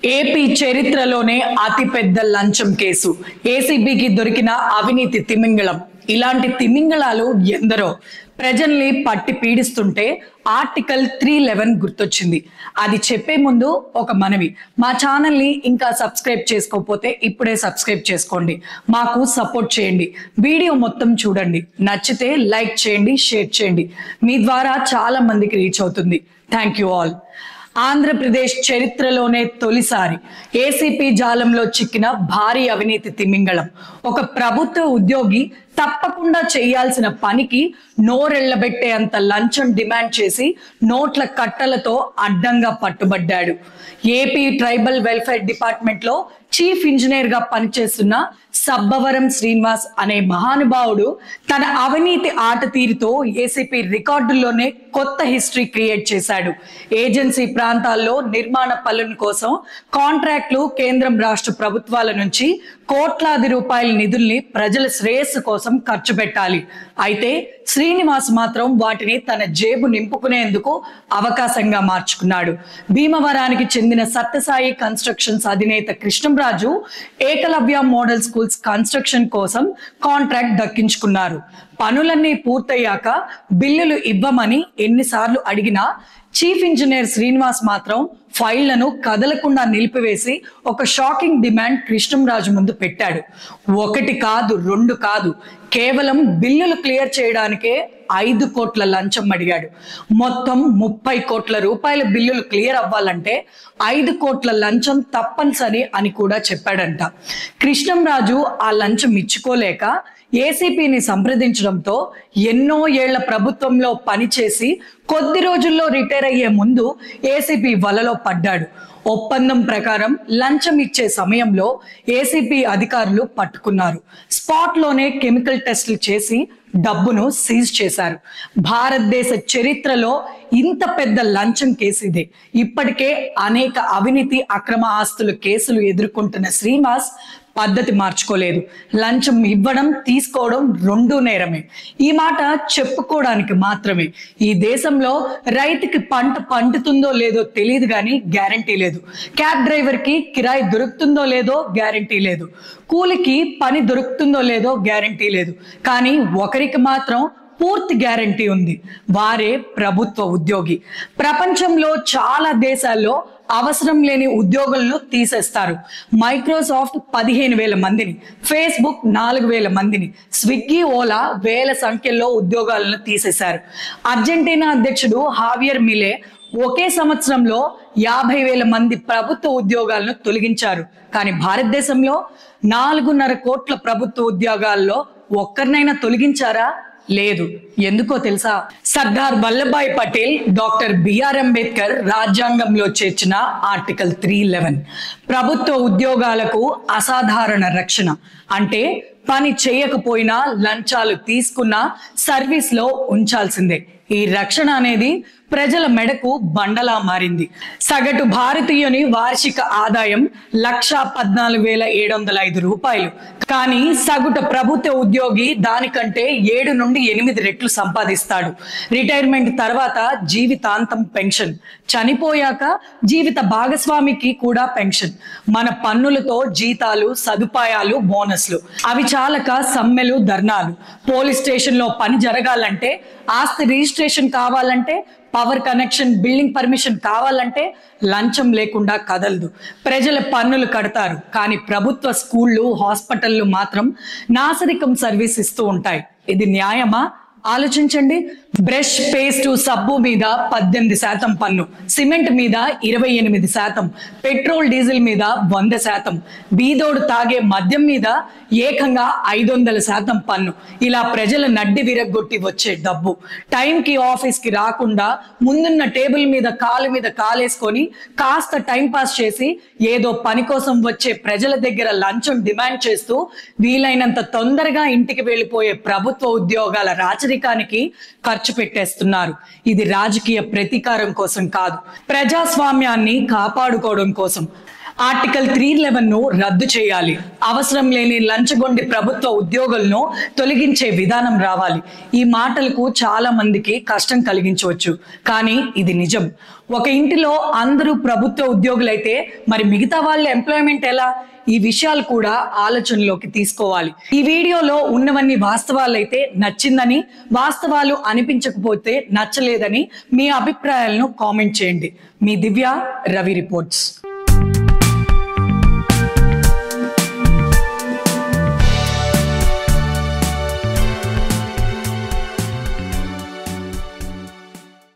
AP చరిత్రలోనే అతిపెద్ద లంచం కేసు ఏసీబీకి దొరికిన అవినీతి తిమింగళం. ఇలాంటి తిమింగళాలు ఎందరో ప్రజల్ని పట్టి పీడిస్తుంటే ఆర్టికల్ 311 గుర్తొచ్చింది. అది చెప్పే ముందు ఒక మనవి, మా ఛానల్ని ఇంకా సబ్స్క్రైబ్ చేసుకోకపోతే ఇప్పుడే సబ్స్క్రైబ్ చేసుకోండి, మాకు సపోర్ట్ చేయండి, వీడియో మొత్తం చూడండి, నచ్చితే లైక్ చేయండి, షేర్ చేయండి, మీ ద్వారా చాలా మందికి రీచ్ అవుతుంది. Thank you all. ఆంధ్రప్రదేశ్ చరిత్రలోనే తొలిసారి ఏసీపీ జాలంలో చిక్కిన భారీ అవినీతి తిమింగళం. ఒక ప్రభుత్వ ఉద్యోగి తప్పకుండా చేయాల్సిన పనికి నోరెళ్లబెట్టే అంత లంచం డిమాండ్ చేసి నోట్ల కట్టలతో అడ్డంగా పట్టుబడ్డాడు. ఏపీ ట్రైబల్ వెల్ఫేర్ డిపార్ట్మెంట్ లో చీఫ్ ఇంజనీర్ గా పనిచేస్తున్న సబ్బవరం శ్రీనివాస్ అనే మహానుభావుడు తన అవినీతి ఆట తీరుతో ఏసీపీ రికార్డుల్లోనే కొత్త హిస్టరీ క్రియేట్ చేశాడు. ఏజెన్సీ ప్రాంతాల్లో నిర్మాణ పనుల కోసం కాంట్రాక్ట్లు కేంద్రం రాష్ట్ర ప్రభుత్వాల నుంచి కోట్లాది రూపాయల నిధుల్ని ప్రజల శ్రేయస్సు కోసం ఖర్చు పెట్టాలి. అయితే శ్రీనివాస్ మాత్రం వాటిని తన జేబు నింపుకునేందుకు అవకాశంగా మార్చుకున్నాడు. భీమవరానికి చెందిన సత్యసాయి కన్స్ట్రక్షన్స్ అధినేత Krishnamraju Eklavya model schools construction కోసం కాంట్రాక్ట్ దక్కించుకున్నారు. పనులన్నీ పూర్తయ్యాక బిల్లులు ఇవ్వమని ఎన్నిసార్లు అడిగినా చీఫ్ ఇంజనీర్ శ్రీనివాస్ మాత్రం ఫైళ్లను కదలకుండా నిలిపివేసి ఒక షాకింగ్ డిమాండ్ కృష్ణంరాజు ముందు పెట్టాడు. 1 కాదు 2 కాదు, కేవలం బిల్లులు క్లియర్ చేయడానికే 5 కోట్ల లంచం అడిగాడు. మొత్తం 30 కోట్ల రూపాయల బిల్లులు క్లియర్ అవ్వాలంటే 5 కోట్ల లంచం తప్పనిసరి అని కూడా చెప్పాడంట. కృష్ణంరాజు ఆ లంచం ఇచ్చుకోలేక ఏసీపీని సంప్రదించడంతో ఎన్నో ఏళ్ల ప్రభుత్వంలో పనిచేసి కొద్ది రోజుల్లో రిటైర్ అయ్యే ముందు ఏసీపీ వలలో పడ్డాడు. ఒప్పందం ప్రకారం లంచం ఇచ్చే సమయంలో ఏసీపీ అధికారులు పట్టుకున్నారు. స్పాట్ లోనే కెమికల్ టెస్టులు చేసి డబ్బును సీజ్ చేశారు. భారతదేశ చరిత్రలో ఇంత పెద్ద లంచం కేసు ఇదే. ఇప్పటికే అనేక అవినీతి అక్రమ ఆస్తుల కేసులు ఎదుర్కొంటున్న శ్రీనివాస్ పద్ధతి మార్చుకోలేదు. లంచం ఇవ్వడం తీసుకోవడం 2 నేరమే. ఈ మాట చెప్పుకోవడానికి మాత్రమే. ఈ దేశంలో రైతుకి పంట పండుతుందో లేదో తెలియదు కానీ గ్యారంటీ లేదు. క్యాబ్ డ్రైవర్ కి కిరాయి దొరుకుతుందో లేదో గ్యారంటీ లేదు. కూలికి పని దొరుకుతుందో లేదో గ్యారంటీ లేదు. కానీ ఒకరికి మాత్రం పూర్తి గ్యారంటీ ఉంది, వారే ప్రభుత్వ ఉద్యోగి. ప్రపంచంలో చాలా దేశాల్లో అవసరం లేని ఉద్యోగులను తీసేస్తారు. మైక్రోసాఫ్ట్ 15,000 మందిని, ఫేస్బుక్ 4,000 మందిని, స్విగ్గీ, ఓలా వేల సంఖ్యలో ఉద్యోగాలను తీసేశారు. అర్జెంటీనా అధ్యక్షుడు హావియర్ మిలే ఒకే సంవత్సరంలో 50,000 మంది ప్రభుత్వ ఉద్యోగాలను తొలగించారు. కానీ భారతదేశంలో 4.5 కోట్ల ప్రభుత్వ ఉద్యోగాల్లో ఒక్కరినైనా తొలగించారా? లేదు. ఎందుకో తెలుసా? సర్దార్ వల్లభాయ్ పటేల్, డాక్టర్ బిఆర్ అంబేద్కర్ రాజ్యాంగంలో చేర్చిన ఆర్టికల్ 311 ప్రభుత్వ ఉద్యోగాలకు అసాధారణ రక్షణ. అంటే పని చేయకపోయినా లంచాలు తీసుకున్నా సర్వీస్ లో ఉంచాల్సిందే. ఈ రక్షణ అనేది ప్రజల మెడకు బండలా మారింది. సగటు భారతీయుని వార్షిక ఆదాయం 1,14,705 రూపాయలు. కానీ సగటు ప్రభుత్వ ఉద్యోగి దానికంటే 7 నుండి 8 రెట్లు సంపాదిస్తాడు. రిటైర్మెంట్ తర్వాత జీవితాంతం పెన్షన్, చనిపోయాక జీవిత భాగస్వామికి కూడా పెన్షన్. మన పన్నులతో జీతాలు, సదుపాయాలు, బోనస్లు, అవి చాలక సమ్మెలు, ధర్నాలు, పోలీస్ స్టేషన్ లో పని జరగాలంటే, ఆస్తి రిజిస్ట్రేషన్ కావాలంటే, పవర్ కనెక్షన్, బిల్డింగ్ పర్మిషన్ కావాలంటే లంచం లేకుండా కదలదు. ప్రజల పన్నులు కడతారు, కానీ ప్రభుత్వ స్కూళ్ళు, హాస్పిటళ్ళు మాత్రం నాసరికం సర్వీస్ ఇస్తూ ఉంటాయి. ఇది న్యాయమా? ఆలోచించండి. బ్రష్, పేస్ట్, సబ్బు మీద 18% పన్ను, సిమెంట్ మీద 28%, పెట్రోల్ డీజిల్ మీద 100%, బీదోడు తాగే మద్యం మీద ఏకంగా 500% పన్ను. ఇలా ప్రజల నడ్డి విరగ్గొట్టి వచ్చే డబ్బు టైంకి ఆఫీస్కి రాకుండా ముందున్న టేబుల్ మీద కాలేసుకొని కాస్త టైం పాస్ చేసి ఏదో పని కోసం వచ్చే ప్రజల దగ్గర లంచం డిమాండ్ చేస్తూ వీలైనంత తొందరగా ఇంటికి వెళ్ళిపోయే ప్రభుత్వ ఉద్యోగాల రాచరికానికి ఖర్చు పెట్టేస్తున్నారు. ఇది రాజకీయ ప్రతీకారం కోసం కాదు, ప్రజాస్వామ్యాన్ని కాపాడుకోవడం కోసం. ఆర్టికల్ 311 ను రద్దు చేయాలి. అవసరం లేని లంచగొండి ప్రభుత్వ ఉద్యోగులను తొలగించే విధానం రావాలి. ఈ మాటలకు చాలా మందికి కష్టం కలిగించవచ్చు, కానీ ఇది నిజం. ఒక ఇంటిలో అందరూ ప్రభుత్వ ఉద్యోగులైతే మరి మిగతా వాళ్ళ ఎంప్లాయ్మెంట్ ఎలా? ఈ విషయాలు కూడా ఆలోచనలోకి తీసుకోవాలి. ఈ వీడియోలో ఉన్నవన్నీ వాస్తవాలైతే నచ్చిందని, వాస్తవాలు అనిపించకపోతే నచ్చలేదని మీ అభిప్రాయాలను కామెంట్ చేయండి. మీ దివ్య, రవి రిపోర్ట్స్.